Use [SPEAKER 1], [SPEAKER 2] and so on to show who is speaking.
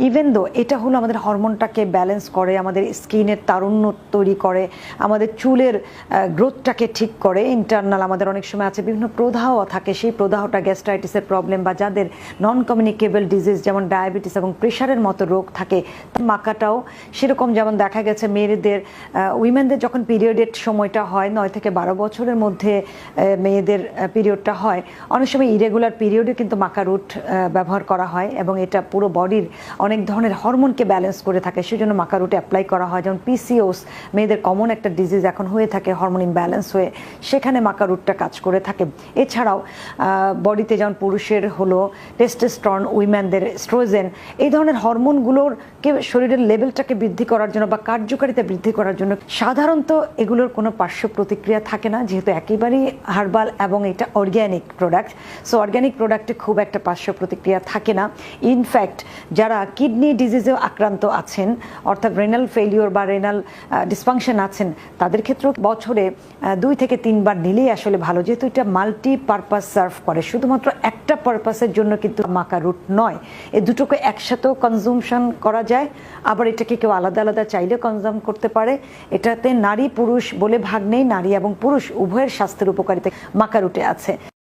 [SPEAKER 1] Even though এটা হলো আমাদের হরমোনটাকে ব্যালেন্স করে, আমাদের স্কিনের তারুণ্য তৈরি করে, আমাদের চুলের গ্রোথটাকে ঠিক করে। ইন্টারনাল আমাদের অনেক সময় আছে বিভিন্ন প্রদাহ থাকে, সেই প্রদাহটা গ্যাস্ট্রাইটিসের প্রবলেম বা যাদের নন কমিউনিকেবল ডিজিজ যেমন ডায়াবেটিস এবং প্রেশারের মতো রোগ থাকে, মাকাটাও সেরকম। যেমন দেখা গেছে মেয়েদের উইমেনদের যখন পিরিয়ডের সময়টা হয় 9 থেকে 12 বছরের মধ্যে মেয়েদের পিরিয়ডটা হয়, অনেক সময় ইরেগুলার পিরিয়ডে কিন্তু মাকা রুট ব্যবহার করা হয় এবং এটা পুরো বডির অনেক ধরনের হরমোনকে ব্যালেন্স করে থাকে, সেজন্য মাকা রুট অ্যাপ্লাই করা হয়। যেমন পিসিওস মেয়েদের কমন একটা ডিজিজ এখন হয়ে থাকে হরমোন ইমব্যালেন্স হয়ে, সেখানে মাকা রুটটা কাজ করে থাকে। এছাড়াও বডিতে যেমন পুরুষের হলো টেস্টোস্টেরন, উইমেনদের এস্ট্রোজেন, এই ধরনের হরমোনগুলোরকে শরীরের লেভেলটাকে বৃদ্ধি করার জন্য বা কার্যকারিতা বৃদ্ধি করার জন্য সাধারণত এগুলোর কোনো পার্শ্ব প্রতিক্রিয়া থাকে না, যেহেতু একেবারেই হার্বাল এবং এটা অর্গ্যানিক প্রোডাক্ট। সো অর্গ্যানিক প্রোডাক্টে খুব একটা পার্শ্ব প্রতিক্রিয়া থাকে না। ইনফ্যাক্ট যারা কিডনি ডিজিজেও আক্রান্ত আছেন, অর্থাৎ রেনাল ফেলিওর বা রেনাল ডিসফাংশন আছেন, তাদের ক্ষেত্রেও বছরে 2 থেকে 3 বার নিলেই আসলে ভালো, যেহেতু এটা মাল্টি পারপাস সার্ভ করে। শুধুমাত্র একটা পারপাসের জন্য কিন্তু মাকা রুট নয়, এই দুটোকে একসাথেও কনজিউমশন করা যায়, আবার এটাকে কেউ আলাদা আলাদা চাইলে কনজিউম করতে পারে। এটাতে নারী পুরুষ বলে ভাগ নেই, নারী এবং পুরুষ উভয়ের স্বাস্থ্যের উপকারিতা মাকা রুটে আছে।